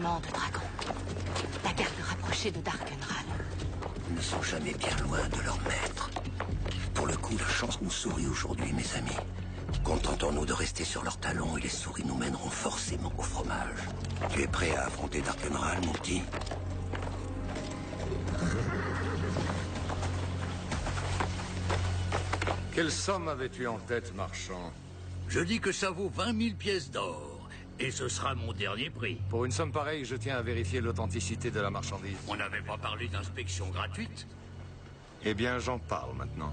régiment de dragons. La garde rapprochée de Darkenral. Ils ne sont jamais bien loin de leur maître. Pour le coup, la chance nous sourit aujourd'hui, mes amis. Contentons-nous de rester sur leurs talons et les souris nous mèneront forcément au fromage. Tu es prêt à affronter Darkenral, mon petit? Quelle somme avais-tu en tête, marchand? Je dis que ça vaut 20 000 pièces d'or. Et ce sera mon dernier prix. Pour une somme pareille, je tiens à vérifier l'authenticité de la marchandise. On n'avait pas parlé d'inspection gratuite? Eh bien, j'en parle maintenant.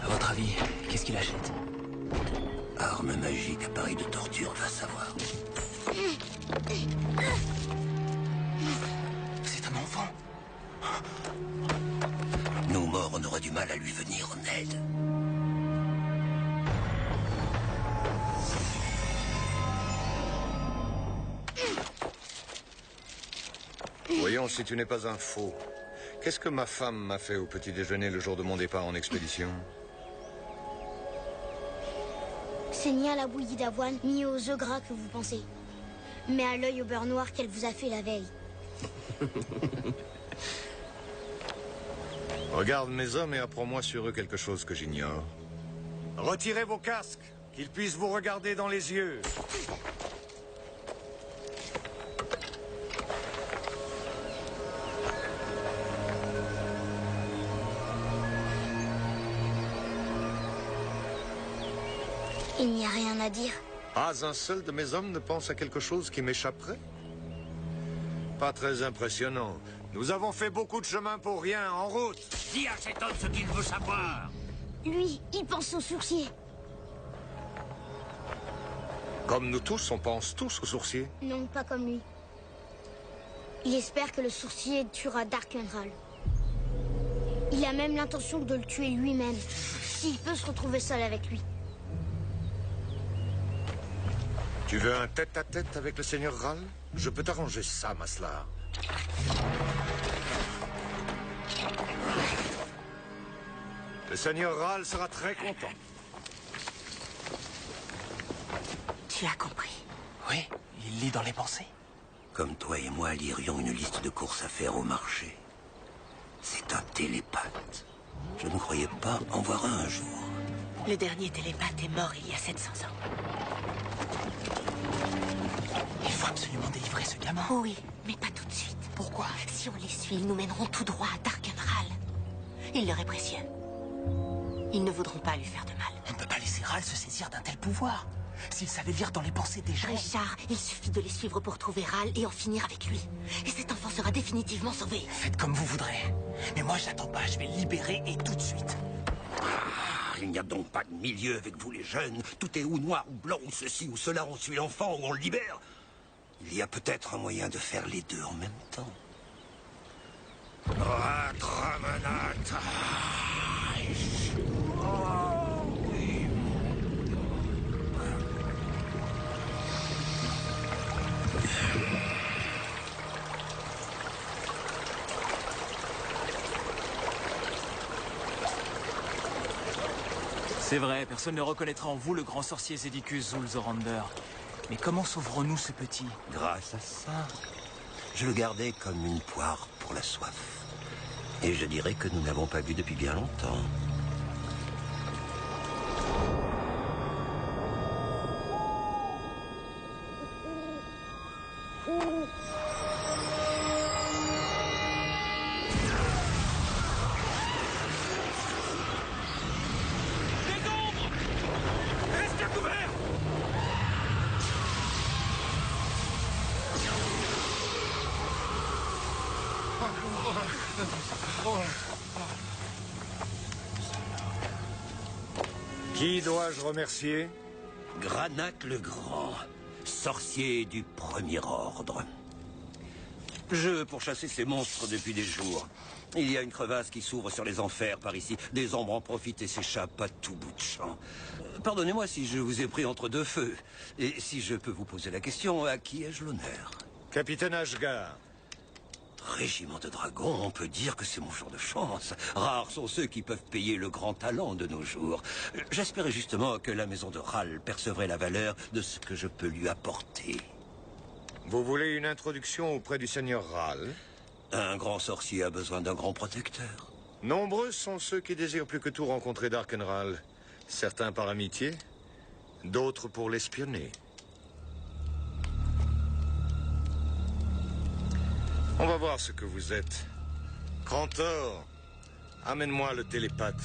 À votre avis, qu'est-ce qu'il achète? Arme magique, appareil de torture, va savoir. C'est un enfant. Nous, morts, on aura du mal à lui venir en aide. Voyons si tu n'es pas un faux. Qu'est-ce que ma femme m'a fait au petit déjeuner le jour de mon départ en expédition? C'est ni à la bouillie d'avoine, ni aux œufs gras que vous pensez. Mais à l'œil au beurre noir qu'elle vous a fait la veille. Regarde mes hommes et apprends-moi sur eux quelque chose que j'ignore. Retirez vos casques, qu'ils puissent vous regarder dans les yeux. Il n'y a rien à dire. Pas un seul de mes hommes ne pense à quelque chose qui m'échapperait? Pas très impressionnant. Nous avons fait beaucoup de chemin pour rien, en route. Dis à cet homme ce qu'il veut savoir. Lui, il pense aux sourciers. Comme nous tous, on pense tous aux sourciers. Non, pas comme lui. Il espère que le sourcier tuera Darkenral. Il a même l'intention de le tuer lui-même, s'il peut se retrouver seul avec lui. Tu veux un tête-à-tête avec le seigneur Ral? Je peux t'arranger ça, Maslar. Le seigneur Ral sera très content. Tu as compris. Oui, il lit dans les pensées. Comme toi et moi lirions une liste de courses à faire au marché. C'est un télépathe. Je ne croyais pas en voir un jour. Le dernier télépathe est mort il y a 700 ans. Il faut absolument délivrer ce gamin. Oui, mais pas tout de suite. Pourquoi? Si on les suit, ils nous mèneront tout droit à Darkenral. Il leur est précieux. Ils ne voudront pas lui faire de mal. On ne peut pas laisser Ral se saisir d'un tel pouvoir. S'il savait lire dans les pensées des gens... Richard, il suffit de les suivre pour trouver Ral et en finir avec lui. Et cet enfant sera définitivement sauvé. Faites comme vous voudrez. Mais moi, j'attends pas. Je vais le libérer et tout de suite. Il n'y a donc pas de milieu avec vous les jeunes. Tout est ou noir ou blanc ou ceci ou cela. On suit l'enfant ou on le libère. Il y a peut-être un moyen de faire les deux en même temps. C'est vrai, personne ne reconnaîtra en vous le grand sorcier Zedicus Zulzorander. Mais comment sauverons-nous ce petit? Grâce à ça, je le gardais comme une poire pour la soif. Et je dirais que nous n'avons pas vu depuis bien longtemps. Qui dois-je remercier? Granat le Grand, sorcier du premier ordre. Je pourchassais ces monstres depuis des jours. Il y a une crevasse qui s'ouvre sur les enfers par ici. Des ombres en profitent et s'échappent à tout bout de champ. Pardonnez-moi si je vous ai pris entre deux feux. Et si je peux vous poser la question, à qui ai-je l'honneur? Capitaine Ashgar. régiment de dragons, on peut dire que c'est mon jour de chance. Rares sont ceux qui peuvent payer le grand talent de nos jours. J'espérais justement que la maison de Ral percevrait la valeur de ce que je peux lui apporter. Vous voulez une introduction auprès du seigneur Ral? Un grand sorcier a besoin d'un grand protecteur. Nombreux sont ceux qui désirent plus que tout rencontrer Darkenral. Certains par amitié, d'autres pour l'espionner. On va voir ce que vous êtes. Crantor, amène-moi le télépathe.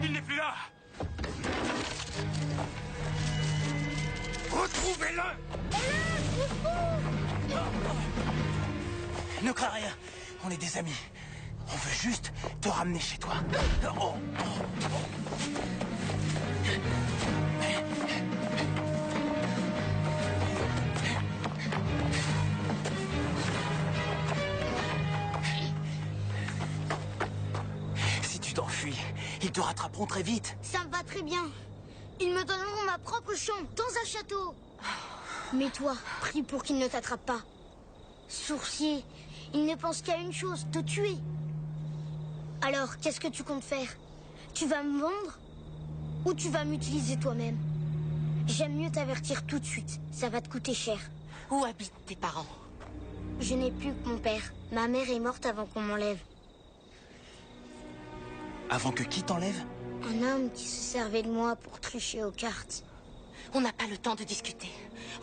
Il n'est plus là! Retrouvez-le! Ne crains rien, on est des amis. On veut juste te ramener chez toi. Oh. Si tu t'enfuis, ils te rattraperont très vite. Ça me va très bien. Ils me donneront ma propre chambre dans un château. Mais toi, prie pour qu'ils ne t'attrapent pas. Sourcier, il ne pense qu'à une chose, te tuer. Alors, qu'est-ce que tu comptes faire? Tu vas me vendre? Ou tu vas m'utiliser toi-même? J'aime mieux t'avertir tout de suite. Ça va te coûter cher. Où habitent tes parents? Je n'ai plus que mon père. Ma mère est morte avant qu'on m'enlève. Avant que qui t'enlève? Un homme qui se servait de moi pour tricher aux cartes. On n'a pas le temps de discuter.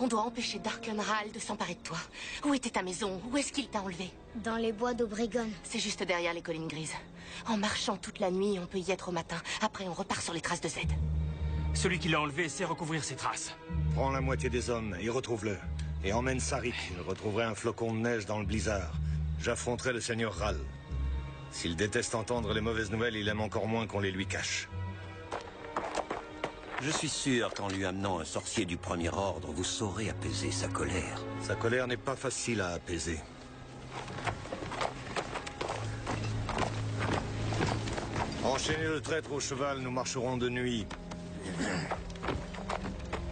On doit empêcher Darkenral de s'emparer de toi. Où était ta maison? Où est-ce qu'il t'a enlevé? Dans les bois d'Obregon. C'est juste derrière les collines grises. En marchant toute la nuit, on peut y être au matin. Après, on repart sur les traces de Z. Celui qui l'a enlevé sait recouvrir ses traces. Prends la moitié des hommes et retrouve-le. Et emmène Sarik. Je retrouverai un flocon de neige dans le blizzard. J'affronterai le seigneur Ral. S'il déteste entendre les mauvaises nouvelles, il aime encore moins qu'on les lui cache. Je suis sûr qu'en lui amenant un sorcier du premier ordre, vous saurez apaiser sa colère. Sa colère n'est pas facile à apaiser. Enchaînez le traître au cheval, nous marcherons de nuit.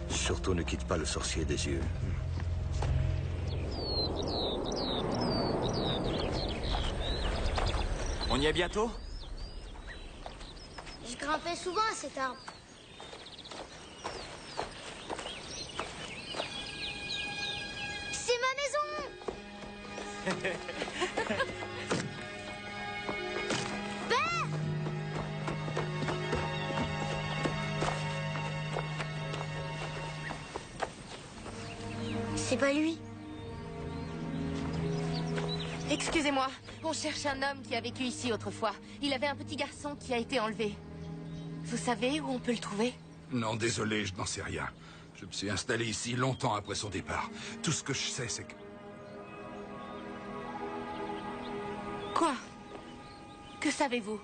Surtout ne quitte pas le sorcier des yeux. On y est bientôt? Je grimpais souvent à cet arbre. C'est ma maison! Père! C'est pas lui. Excusez-moi, on cherche un homme qui a vécu ici autrefois. Il avait un petit garçon qui a été enlevé. Vous savez où on peut le trouver? Non, désolé, je n'en sais rien. Je me suis installé ici longtemps après son départ. Tout ce que je sais, c'est que... Quoi? Que savez-vous?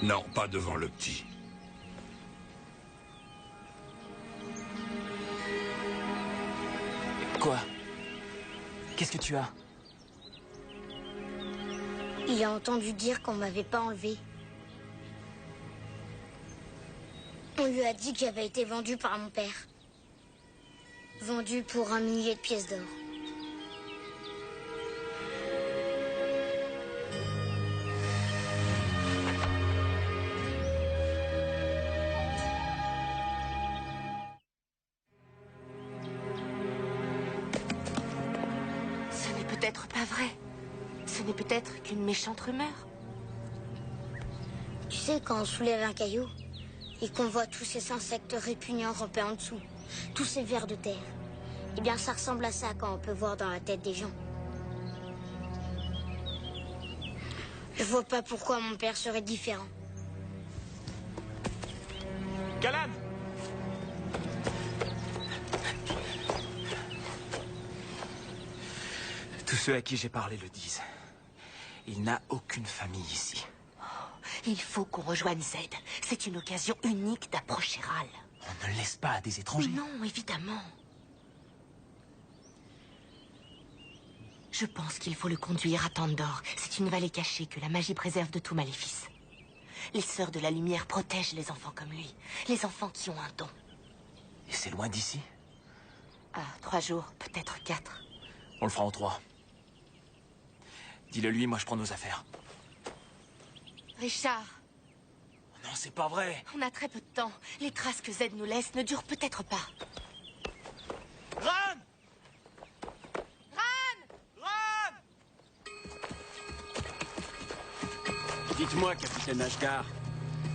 Non, pas devant le petit. Quoi? Qu'est-ce que tu as? Il a entendu dire qu'on m'avait pas enlevé. On lui a dit que j'avais été vendu par mon père. Vendu pour 1 millier de pièces d'or. Ce n'est peut-être pas vrai. Ce n'est peut-être qu'une méchante rumeur. Tu sais, quand on soulève un caillou et qu'on voit tous ces insectes répugnants ramper en dessous, tous ces vers de terre, eh bien ça ressemble à ça quand on peut voir dans la tête des gens. Je vois pas pourquoi mon père serait différent. Galan! Tous ceux à qui j'ai parlé le disent. Il n'a aucune famille ici. Il faut qu'on rejoigne Z. C'est une occasion unique d'approcher Ral. On ne laisse pas à des étrangers. Non, évidemment. Je pense qu'il faut le conduire à Tandor. C'est une vallée cachée que la magie préserve de tout maléfice. Les Sœurs de la Lumière protègent les enfants comme lui. Les enfants qui ont un don. Et c'est loin d'ici? Ah, 3 jours, peut-être 4. On le fera en 3. Dis-le lui, moi je prends nos affaires. Richard, Non, c'est pas vrai. on a très peu de temps. Les traces que Zed nous laisse ne durent peut-être pas. Ran! Dites-moi, capitaine Ashgar,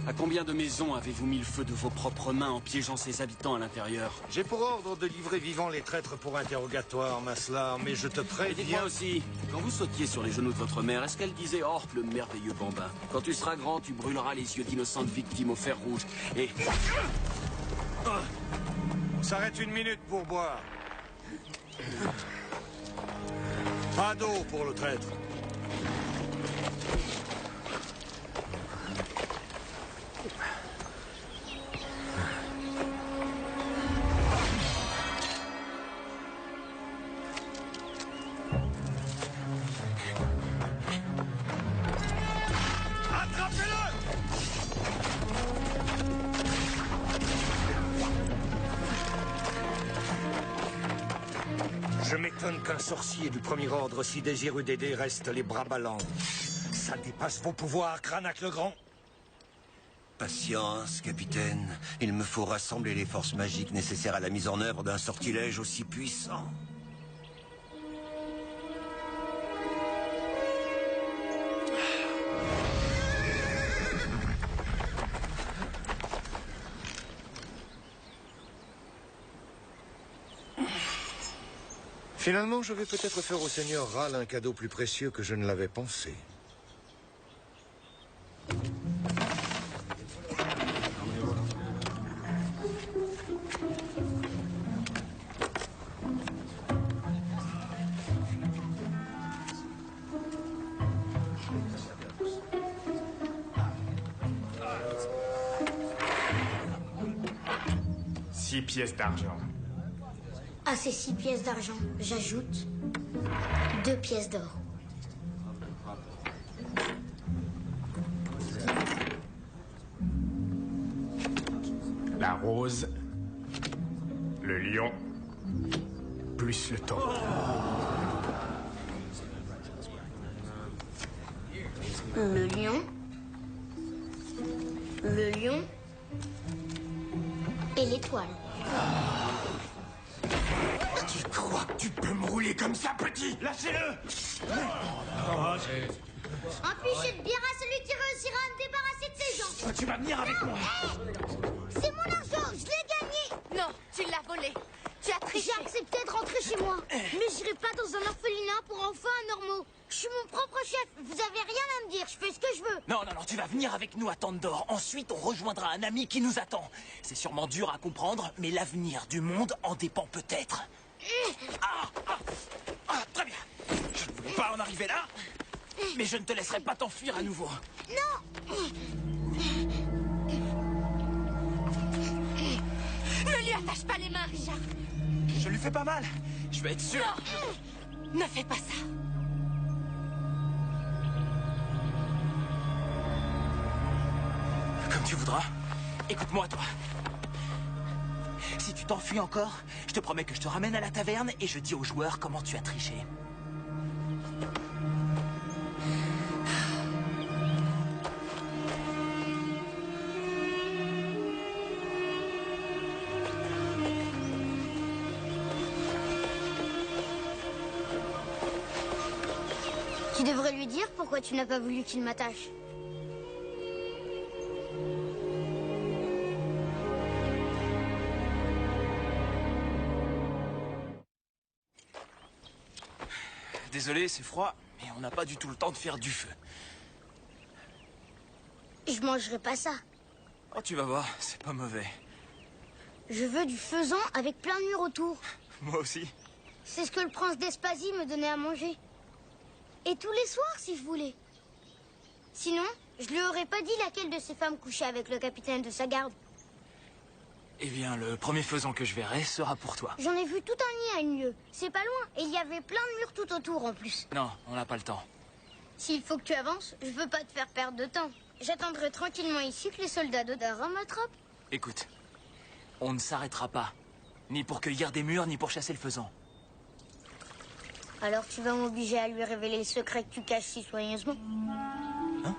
à combien de maisons avez-vous mis le feu de vos propres mains en piégeant ses habitants à l'intérieur? J'ai pour ordre de livrer vivants les traîtres pour interrogatoire, Maslar, mais je te Et préviens... dites-moi aussi, quand vous sautiez sur les genoux de votre mère, est-ce qu'elle disait « Oh, le merveilleux bambin, quand tu seras grand, tu brûleras les yeux d'innocentes victimes au fer rouge et... » On s'arrête 1 minute pour boire. Pas d'eau pour le traître. Je m'étonne qu'un sorcier du premier ordre si désireux d'aider reste les bras ballants. Ça dépasse vos pouvoirs, Cranac le Grand. Patience, capitaine. Il me faut rassembler les forces magiques nécessaires à la mise en œuvre d'un sortilège aussi puissant. Finalement, je vais peut-être faire au Seigneur Ral un cadeau plus précieux que je ne l'avais pensé. Six pièces d'argent. À ces 6 pièces d'argent, j'ajoute 2 pièces d'or. La rose, le lion, plus le taureau. Le lion, et l'étoile. Tu crois que tu peux me rouler comme ça, petit? Lâchez-le! Empêchez de bière à celui qui réussira à me débarrasser de ces gens. Tu vas venir avec moi. C'est mon argent, je l'ai gagné. Non, tu l'as volé. Tu as triché. J'ai accepté de rentrer chez moi. Mais j'irai pas dans un orphelinat pour enfants anormaux. Je suis mon propre chef. Vous avez rien à me dire. Je fais ce que je veux. Non, tu vas venir avec nous à Tandor. Ensuite, on rejoindra un ami qui nous attend. C'est sûrement dur à comprendre, mais l'avenir du monde en dépend peut-être. Très bien. Je ne voulais pas en arriver là, mais je ne te laisserai pas t'enfuir à nouveau. Non. Ne lui attache pas les mains, Richard. Je lui fais pas mal. Je vais être sûr. Non, ne fais pas ça. Comme tu voudras. Écoute-moi, toi. Si tu t'enfuis encore, je te promets que je te ramène à la taverne et je dis aux joueurs comment tu as triché. Tu devrais lui dire pourquoi tu n'as pas voulu qu'il m'attache. Désolé, c'est froid, mais on n'a pas du tout le temps de faire du feu. Je mangerai pas ça. Oh, tu vas voir, c'est pas mauvais. Je veux du faisan avec plein de murs autour. Moi aussi. C'est ce que le prince d'Espasie me donnait à manger. Et tous les soirs, si je voulais. Sinon, je lui aurais pas dit laquelle de ces femmes couchait avec le capitaine de sa garde. Eh bien, le premier faisan que je verrai sera pour toi. J'en ai vu tout un nid à une lieue. C'est pas loin. Et il y avait plein de murs tout autour en plus. Non, on n'a pas le temps. S'il faut que tu avances, je veux pas te faire perdre de temps. J'attendrai tranquillement ici que les soldats d'Odara m'attrapent. Écoute, on ne s'arrêtera pas. Ni pour cueillir des murs, ni pour chasser le faisan. Alors tu vas m'obliger à lui révéler le secret que tu caches si soigneusement. Hein?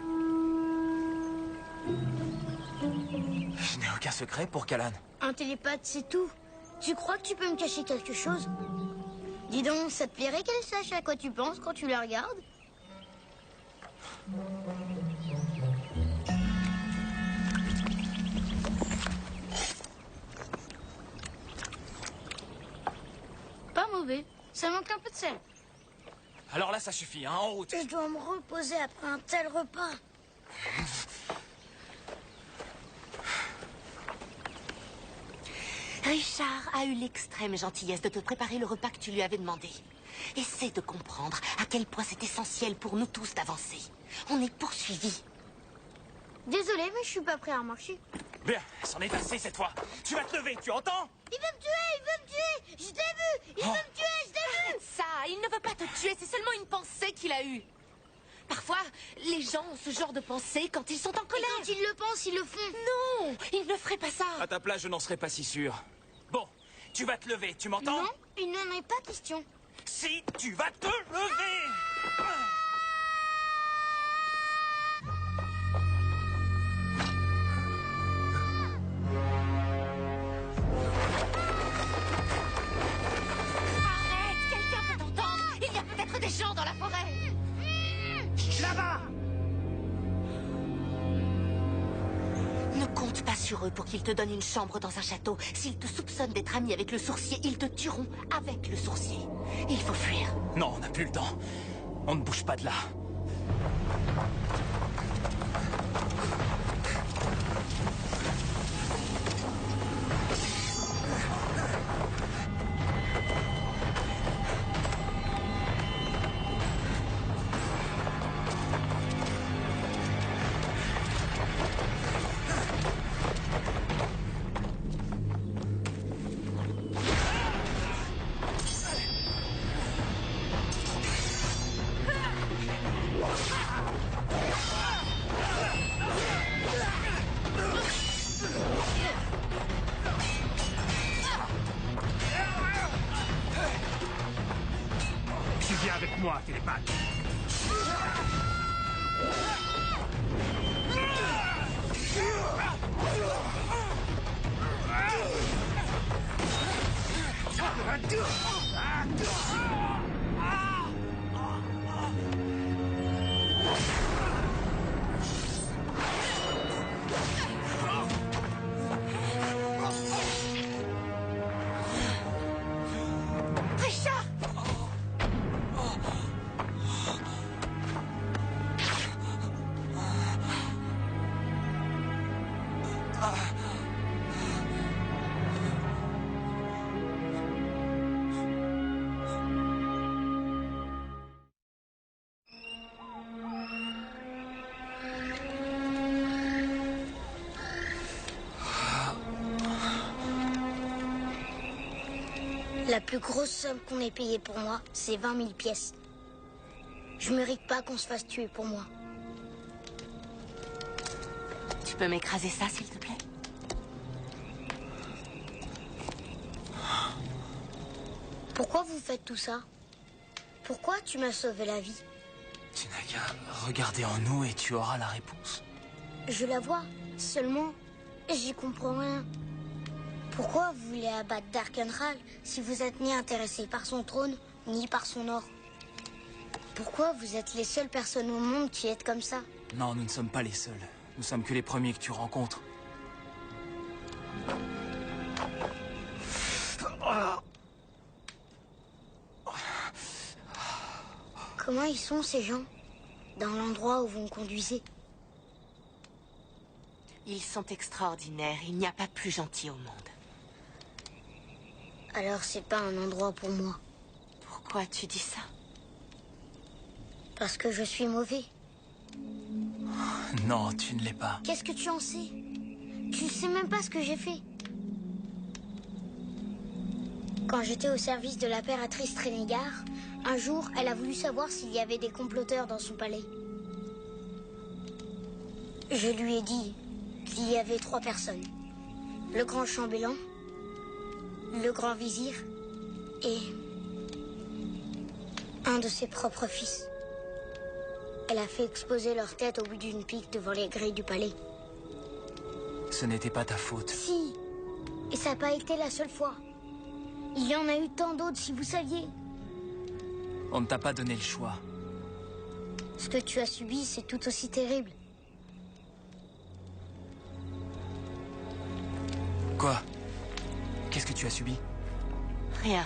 Je n'ai aucun secret pour Kalan. Un télépathe, c'est tout. Tu crois que tu peux me cacher quelque chose? Dis donc, ça te plairait qu'elle sache à quoi tu penses quand tu la regardes? Pas mauvais. Ça manque un peu de sel. Alors là, ça suffit, hein, en route. Je dois me reposer après un tel repas. Richard a eu l'extrême gentillesse de te préparer le repas que tu lui avais demandé. Essaie de comprendre à quel point c'est essentiel pour nous tous d'avancer. On est poursuivis. Désolé, mais je suis pas prêt à marcher. Bien, c'en est assez cette fois. Tu vas te lever, tu entends? Il veut me tuer, il veut me tuer. Je t'ai vu, il veut me tuer, je t'ai vu. Arrête ça, il ne veut pas te tuer, c'est seulement une pensée qu'il a eue. Parfois, les gens ont ce genre de pensée quand ils sont en colère. Et quand ils le pensent, ils le font. Non, ils ne feraient pas ça. À ta place, je n'en serais pas si sûr. Bon, tu vas te lever, tu m'entends? Non, il n'en est pas question. Si, tu vas te lever! Arrête, quelqu'un peut t'entendre. Il y a peut-être des gens dans la forêt. Là-bas! Ne compte pas sur eux pour qu'ils te donnent une chambre dans un château. S'ils te soupçonnent d'être ami avec le sourcier, ils te tueront avec le sourcier. Il faut fuir. Non, on n'a plus le temps. On ne bouge pas de là. Tu viens avec moi, télépathe. Richard! La plus grosse somme qu'on ait payée pour moi, c'est 20 000 pièces. Je mérite pas qu'on se fasse tuer pour moi. Tu peux m'écraser ça, s'il te plaît? Pourquoi vous faites tout ça? Pourquoi tu m'as sauvé la vie? Tu n'as qu'à regarder en nous et tu auras la réponse. Je la vois, seulement j'y comprends rien. Pourquoi vous voulez abattre Darkenral si vous êtes ni intéressé par son trône, ni par son or? Pourquoi vous êtes les seules personnes au monde qui êtes comme ça? Non, nous ne sommes pas les seuls. Nous sommes que les premiers que tu rencontres. Comment ils sont ces gens? Dans l'endroit où vous me conduisez? Ils sont extraordinaires. Il n'y a pas plus gentil au monde. Alors c'est pas un endroit pour moi. Pourquoi tu dis ça? Parce que je suis mauvais. Non, tu ne l'es pas. Qu'est-ce que tu en sais? Tu ne sais même pas ce que j'ai fait. Quand j'étais au service de l'impératrice Trénégar, un jour, elle a voulu savoir s'il y avait des comploteurs dans son palais. Je lui ai dit qu'il y avait 3 personnes. Le grand chambellan, le grand vizir et un de ses propres fils. Elle a fait exploser leur tête au bout d'une pique devant les grilles du palais. Ce n'était pas ta faute. Si, et ça n'a pas été la seule fois. Il y en a eu tant d'autres, si vous saviez. On ne t'a pas donné le choix. Ce que tu as subi, c'est tout aussi terrible. Quoi? Qu'est-ce que tu as subi? Rien.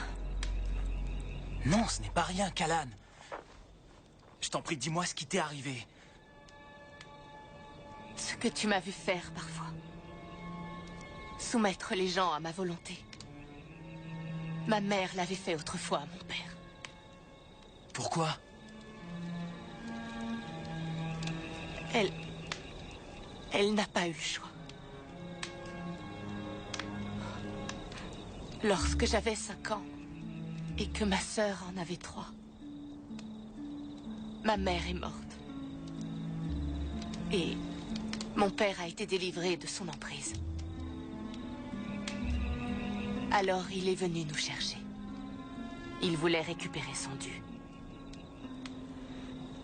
Non, ce n'est pas rien, Callan. Je t'en prie, dis-moi ce qui t'est arrivé. Ce que tu m'as vu faire parfois. Soumettre les gens à ma volonté. Ma mère l'avait fait autrefois à mon père. Pourquoi? Elle n'a pas eu le choix. Lorsque j'avais 5 ans, et que ma sœur en avait 3, ma mère est morte. Et mon père a été délivré de son emprise. Alors il est venu nous chercher. Il voulait récupérer son dû.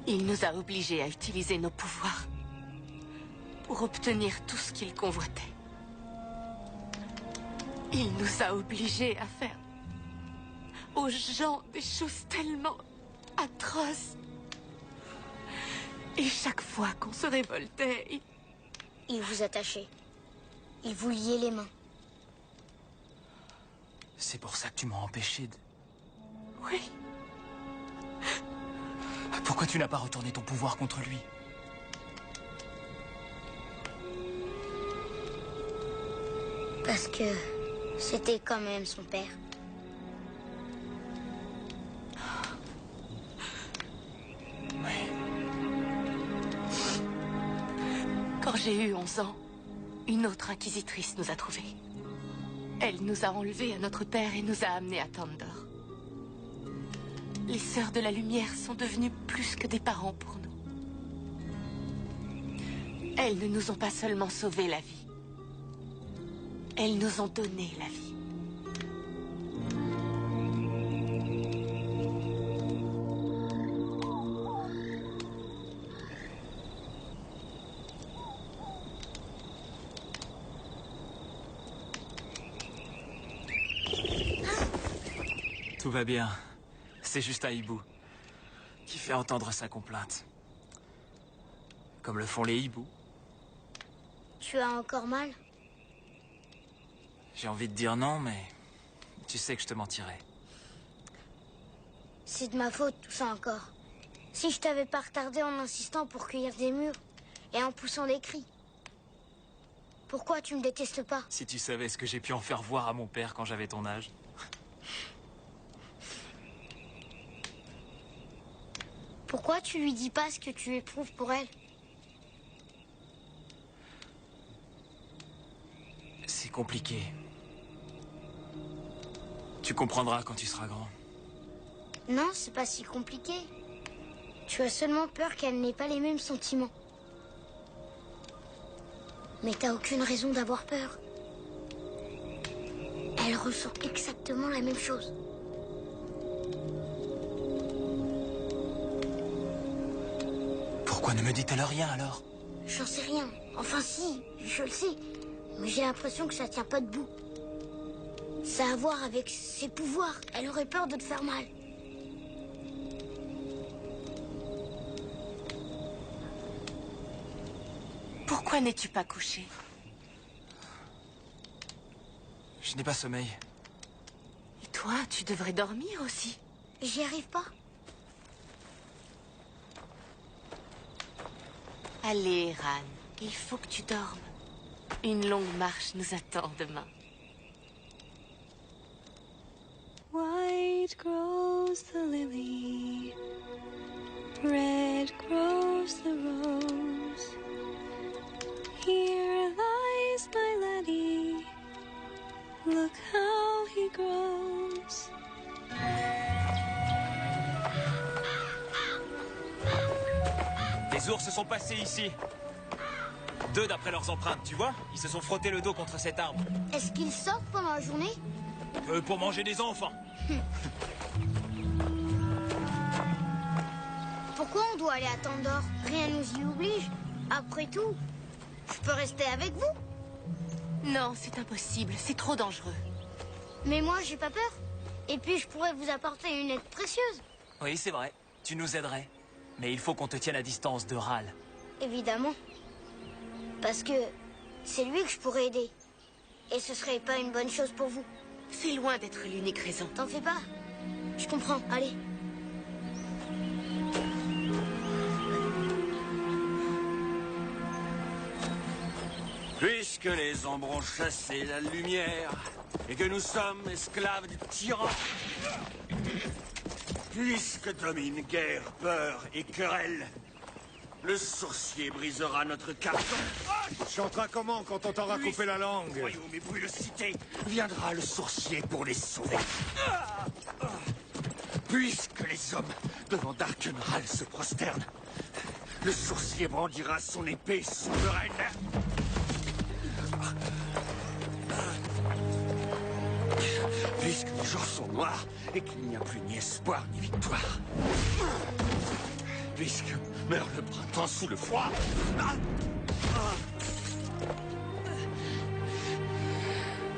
Il nous a obligés à utiliser nos pouvoirs pour obtenir tout ce qu'il convoitait. Il nous a obligés à faire aux gens des choses tellement atroces. Et chaque fois qu'on se révoltait, Il vous attachait. Il vous liait les mains. C'est pour ça que tu m'as empêché de... Oui. Pourquoi tu n'as pas retourné ton pouvoir contre lui? Parce que c'était quand même son père. Quand j'ai eu 11 ans, une autre inquisitrice nous a trouvés. Elle nous a enlevés à notre père et nous a amenés à Tandor. Les Sœurs de la Lumière sont devenues plus que des parents pour nous. Elles ne nous ont pas seulement sauvé la vie. Elles nous ont donné la vie. Tout va bien. C'est juste un hibou qui fait entendre sa complainte. Comme le font les hiboux. Tu as encore mal? J'ai envie de dire non, mais tu sais que je te mentirais. C'est de ma faute, tout ça encore. Si je t'avais pas retardé en insistant pour cueillir des murs et en poussant des cris. Pourquoi tu me détestes pas? Si tu savais ce que j'ai pu en faire voir à mon père quand j'avais ton âge. Pourquoi tu lui dis pas ce que tu éprouves pour elle? C'est compliqué. Tu comprendras quand tu seras grand. Non, c'est pas si compliqué. Tu as seulement peur qu'elle n'ait pas les mêmes sentiments. Mais t'as aucune raison d'avoir peur. Elle ressent exactement la même chose. Pourquoi ne me dit-elle rien alors? J'en sais rien. Enfin si, je le sais. Mais j'ai l'impression que ça tient pas debout. Ça a à voir avec ses pouvoirs. Elle aurait peur de te faire mal. Pourquoi n'es-tu pas couché? Je n'ai pas sommeil. Et toi, tu devrais dormir aussi. J'y arrive pas. Allez, Ran, il faut que tu dormes. Une longue marche nous attend demain. White grows the lily, red grows the rose. Here lies my laddie, look how he grows. Les ours sont passés ici. 2 d'après leurs empreintes, tu vois? Ils se sont frottés le dos contre cet arbre. Est-ce qu'ils sortent pendant la journée? Pour manger des enfants. Pourquoi on doit aller à Tandor? Rien nous y oblige. Après tout, je peux rester avec vous? Non, c'est impossible. C'est trop dangereux. Mais moi, j'ai pas peur. Et puis, je pourrais vous apporter une aide précieuse. Oui, c'est vrai. Tu nous aiderais. Mais il faut qu'on te tienne à distance de Ral. Évidemment. Parce que c'est lui que je pourrais aider. Et ce serait pas une bonne chose pour vous. C'est loin d'être l'unique raison. T'en fais pas. Je comprends. Allez. Puisque les ombres ont chassé la lumière, et que nous sommes esclaves du tyran, puisque domine guerre, peur et querelle, le sorcier brisera notre carton. Tu chanteras comment quand on t'aura coupé la langue? Royaume et brûle cité, viendra le sorcier pour les sauver. Puisque les hommes devant Darkenral se prosternent, le sorcier brandira son épée souveraine. Puisque les jours sont noirs et qu'il n'y a plus ni espoir ni victoire. Puisque meurt le printemps sous le froid.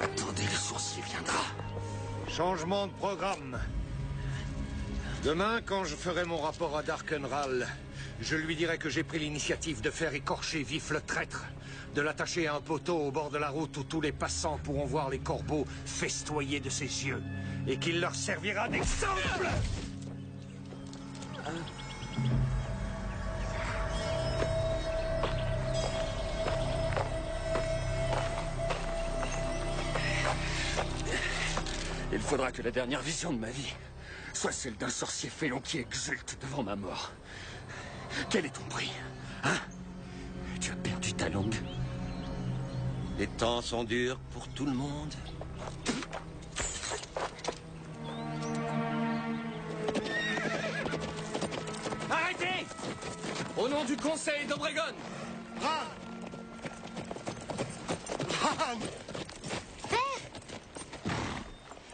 Attendez, le sorcier viendra. Changement de programme. Demain, quand je ferai mon rapport à Darkenral, je lui dirai que j'ai pris l'initiative de faire écorcher vif le traître, de l'attacher à un poteau au bord de la route où tous les passants pourront voir les corbeaux festoyer de ses yeux, et qu'il leur servira d'exemple. Il faudra que la dernière vision de ma vie soit celle d'un sorcier félon qui exulte devant ma mort. Quel est ton prix, hein? Tu as perdu ta langue. Les temps sont durs pour tout le monde. Arrêtez! Au nom du Conseil d'Obregon!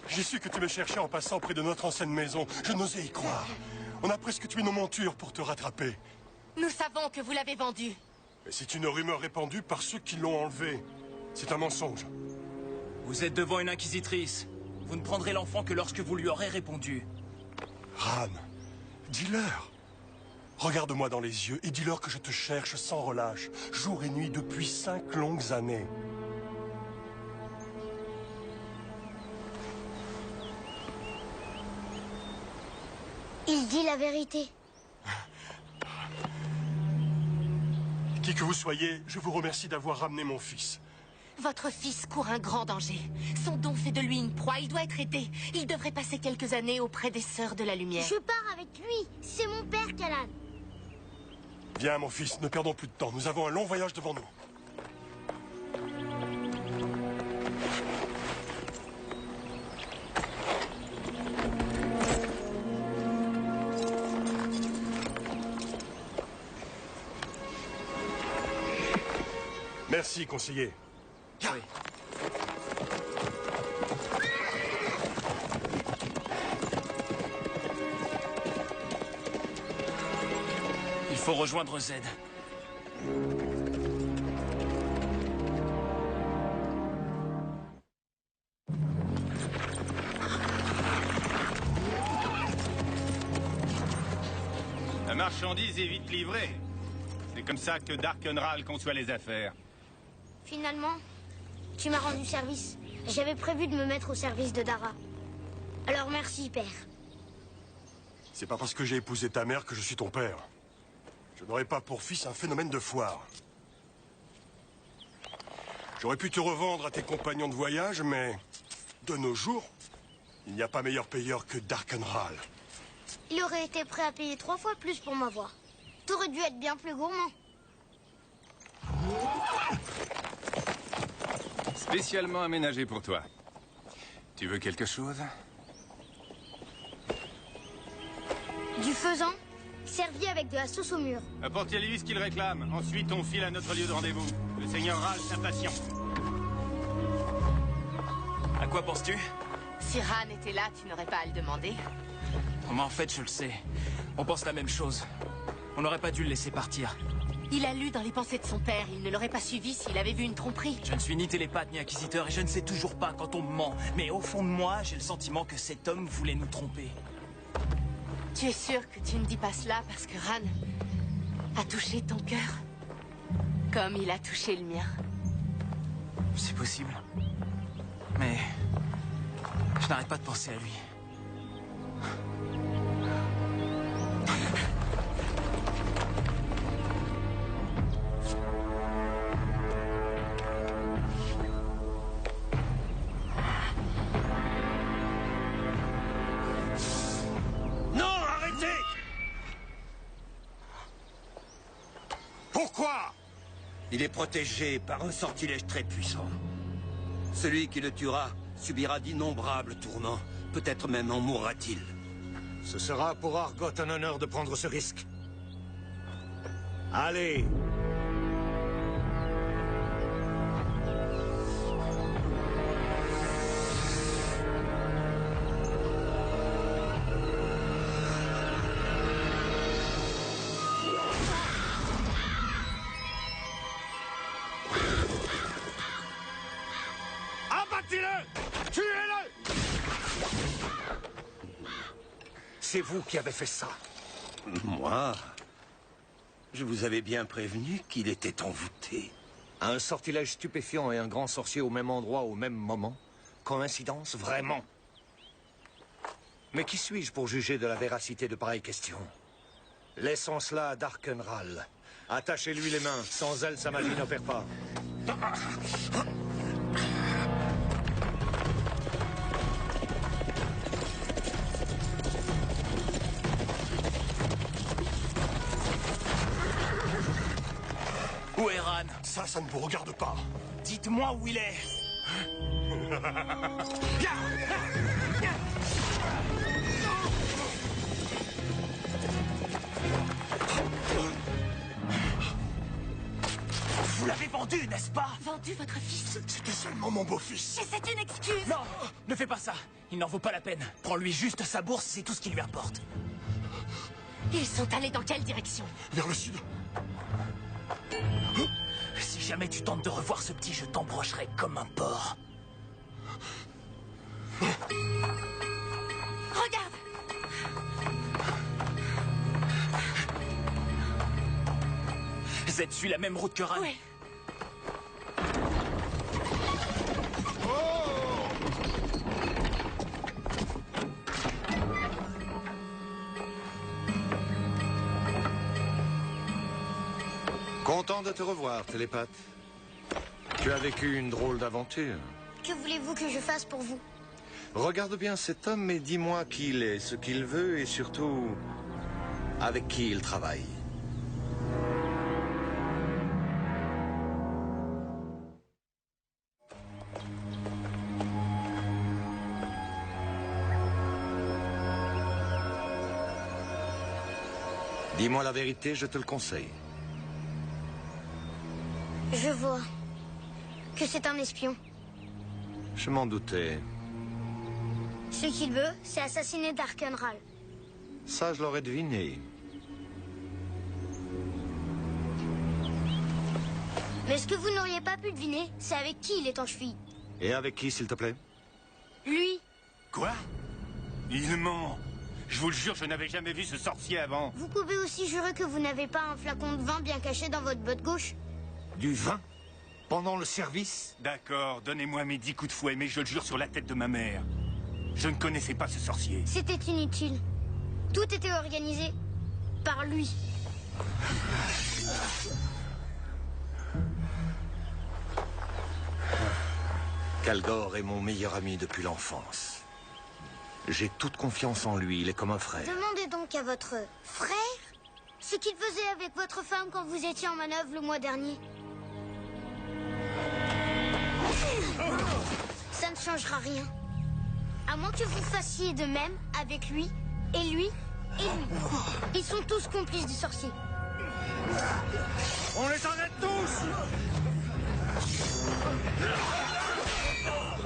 J'ai su que tu me cherchais en passant près de notre ancienne maison. Je n'osais y croire. On a presque tué nos montures pour te rattraper. Nous savons que vous l'avez vendu. Mais c'est une rumeur répandue par ceux qui l'ont enlevé. C'est un mensonge. Vous êtes devant une inquisitrice. Vous ne prendrez l'enfant que lorsque vous lui aurez répondu. Ran, dis-leur. Regarde-moi dans les yeux et dis-leur que je te cherche sans relâche, jour et nuit depuis 5 longues années. Il dit la vérité. Qui que vous soyez, je vous remercie d'avoir ramené mon fils. Votre fils court un grand danger. Son don fait de lui une proie. Il doit être aidé. Il devrait passer quelques années auprès des Sœurs de la Lumière. Je pars avec lui. C'est mon père, Kalan. Viens, mon fils, ne perdons plus de temps. Nous avons un long voyage devant nous. Merci, conseiller. Oui. Il faut rejoindre Z. La marchandise est vite livrée. C'est comme ça que Darkenral conçoit les affaires. Finalement, tu m'as rendu service. J'avais prévu de me mettre au service de Dara. Alors merci, père. C'est pas parce que j'ai épousé ta mère que je suis ton père. Je n'aurai pas pour fils un phénomène de foire. J'aurais pu te revendre à tes compagnons de voyage, mais de nos jours, il n'y a pas meilleur payeur que Darkenral. Il aurait été prêt à payer 3 fois plus pour m'avoir. T'aurais dû être bien plus gourmand. Spécialement aménagé pour toi. Tu veux quelque chose? Du faisan, servi avec de la sauce au mur. Apportez-lui ce qu'il réclame. Ensuite, on file à notre lieu de rendez-vous. Le seigneur Ral s'impatiente. À quoi penses-tu? Si Ran était là, tu n'aurais pas à le demander. Mais en fait, je le sais. On pense la même chose. On n'aurait pas dû le laisser partir. Il a lu dans les pensées de son père. Il ne l'aurait pas suivi s'il avait vu une tromperie. Je ne suis ni télépathe ni inquisiteur et je ne sais toujours pas quand on me ment. Mais au fond de moi, j'ai le sentiment que cet homme voulait nous tromper. Tu es sûr que tu ne dis pas cela parce que Ran a touché ton cœur? Comme il a touché le mien. C'est possible. Mais... je n'arrête pas de penser à lui. Non, arrêtez! Pourquoi? Il est protégé par un sortilège très puissant. Celui qui le tuera subira d'innombrables tourments. Peut-être même en mourra-t-il. Ce sera pour Argot un honneur de prendre ce risque. Allez! Abattez-le! Tuez-le! C'est vous qui avez fait ça. Moi? Je vous avais bien prévenu qu'il était envoûté. Un sortilège stupéfiant et un grand sorcier au même endroit au même moment? Coïncidence, vraiment? Mais qui suis-je pour juger de la véracité de pareilles questions? Laissons cela à Darkenral. Attachez-lui les mains. Sans elle, sa magie n'opère pas. Où est Ran? Ça ne vous regarde pas. Dites-moi où il est. Vous l'avez vendu, n'est-ce pas? Vendu votre fils? C'était seulement mon beau-fils. Et c'est une excuse! Non, ne fais pas ça. Il n'en vaut pas la peine. Prends-lui juste sa bourse, c'est tout ce qu'il lui importe. Ils sont allés dans quelle direction? Vers le sud. Si jamais tu tentes de revoir ce petit, je t'embrocherai comme un porc. Regarde! Zed suit la même route que Ran. Oui. Content de te revoir, télépathe. Tu as vécu une drôle d'aventure. Que voulez-vous que je fasse pour vous? Regarde bien cet homme et dis-moi qui il est, ce qu'il veut et surtout avec qui il travaille. Dis-moi la vérité, je te le conseille. Je vois que c'est un espion. Je m'en doutais. Ce qu'il veut, c'est assassiner Darkenral. Ça, je l'aurais deviné. Mais ce que vous n'auriez pas pu deviner, c'est avec qui il est en cheville. Et avec qui, s'il te plaît? Lui. Quoi? Il ment. Je vous le jure, je n'avais jamais vu ce sorcier avant. Vous pouvez aussi jurer que vous n'avez pas un flacon de vin bien caché dans votre botte gauche. Du vin? Pendant le service? D'accord, donnez-moi mes 10 coups de fouet, mais je le jure sur la tête de ma mère. Je ne connaissais pas ce sorcier. C'était inutile. Tout était organisé par lui. Kalgor est mon meilleur ami depuis l'enfance. J'ai toute confiance en lui, il est comme un frère. Demandez donc à votre frère ce qu'il faisait avec votre femme quand vous étiez en manœuvre le mois dernier. Ça ne changera rien. À moins que vous fassiez de même avec lui, et lui, et lui. Ils sont tous complices du sorcier. On les arrête tous!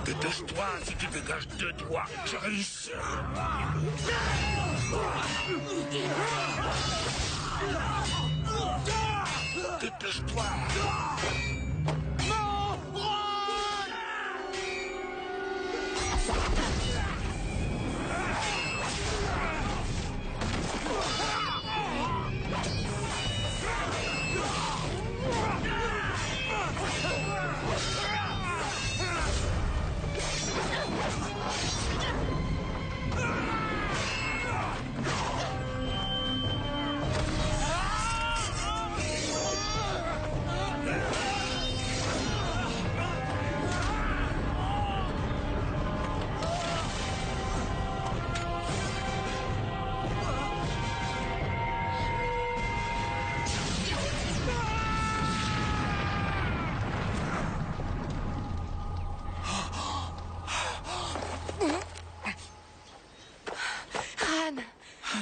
Dépêche-toi, si tu dégages 2 doigts, je réussis. Dépêche-toi.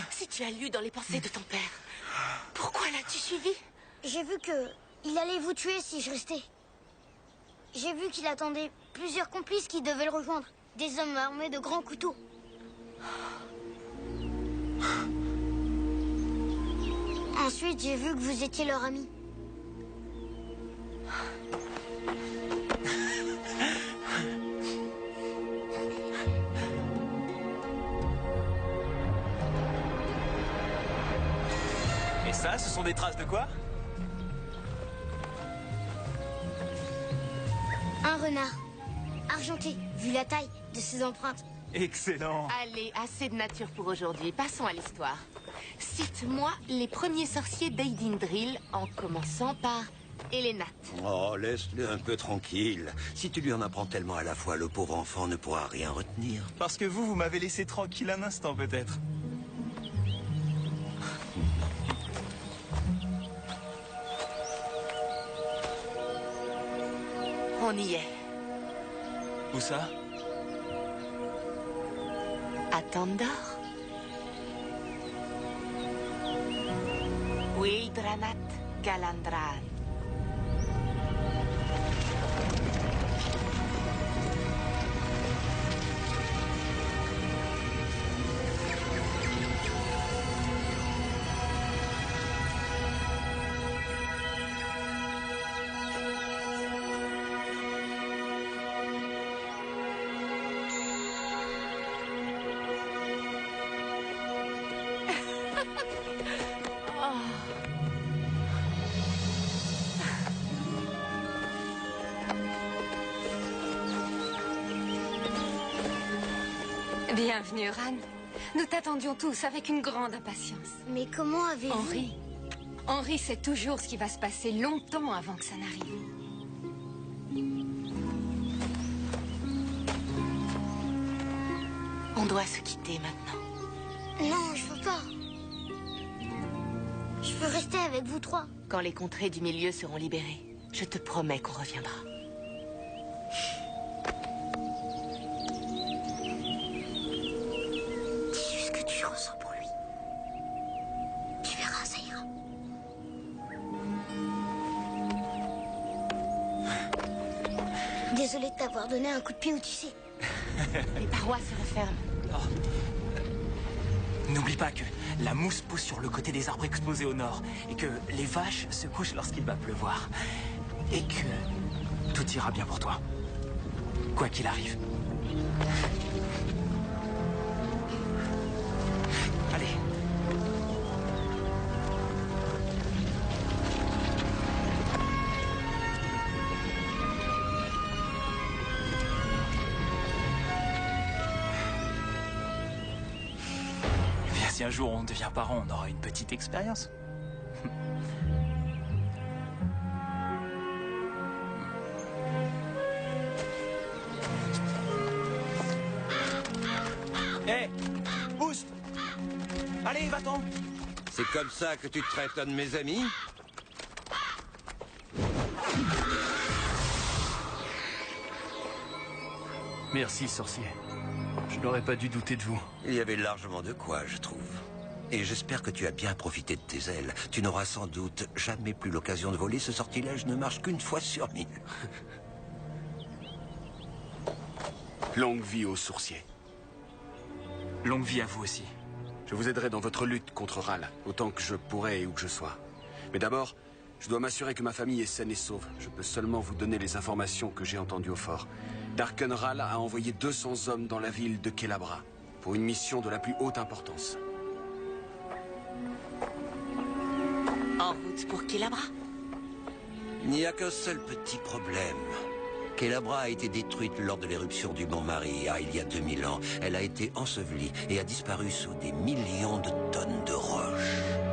Si tu as lu dans les pensées de ton père, pourquoi l'as-tu suivi? J'ai vu que il allait vous tuer si je restais. J'ai vu qu'il attendait plusieurs complices qui devaient le rejoindre. Des hommes armés de grands couteaux. Ensuite, j'ai vu que vous étiez leur ami. Et ça, ce sont des traces de quoi? Un renard. Argenté, vu la taille de ses empreintes. Excellent. Allez, assez de nature pour aujourd'hui. Passons à l'histoire. Cite-moi les premiers sorciers d'Eidindril, en commençant par Elenat. Oh, laisse-le un peu tranquille. Si tu lui en apprends tellement à la fois, le pauvre enfant ne pourra rien retenir. Parce que vous m'avez laissé tranquille un instant, peut-être. On y est. Où ça? À Tandor. Wildranat Galandran. Bienvenue, Ran. Nous t'attendions tous avec une grande impatience. Mais comment avez-vous... Henri sait toujours ce qui va se passer longtemps avant que ça n'arrive. On doit se quitter maintenant. Non, je veux pas. Je veux rester avec vous trois. Quand les contrées du milieu seront libérées, je te promets qu'on reviendra. Dis juste ce que tu ressens pour lui. Tu verras, ça ira. Désolée de t'avoir donné un coup de pied où tu sais. Les parois se referment. Oh. N'oublie pas que la mousse pousse sur le côté des arbres exposés au nord et que les vaches se couchent lorsqu'il va pleuvoir. Et que tout ira bien pour toi. Quoi qu'il arrive. Allez. Eh bien, si un jour on devient parent, on aura une petite expérience. Hé, Boost! Allez, va-t'en! C'est comme ça que tu traites un de mes amis? Merci, sorcier. Je n'aurais pas dû douter de vous. Il y avait largement de quoi, je trouve. Et j'espère que tu as bien profité de tes ailes. Tu n'auras sans doute jamais plus l'occasion de voler. Ce sortilège ne marche qu'une fois sur 1000. Longue vie aux sourciers. Longue vie à vous aussi. Je vous aiderai dans votre lutte contre Ral, autant que je pourrai et où que je sois. Mais d'abord, je dois m'assurer que ma famille est saine et sauve. Je peux seulement vous donner les informations que j'ai entendues au fort. Darken Ral a envoyé 200 hommes dans la ville de Kelabra, pour une mission de la plus haute importance. En route pour Kelabra? Il n'y a qu'un seul petit problème. Kelabra a été détruite lors de l'éruption du Mont Maria il y a 2000 ans. Elle a été ensevelie et a disparu sous des millions de tonnes de roches.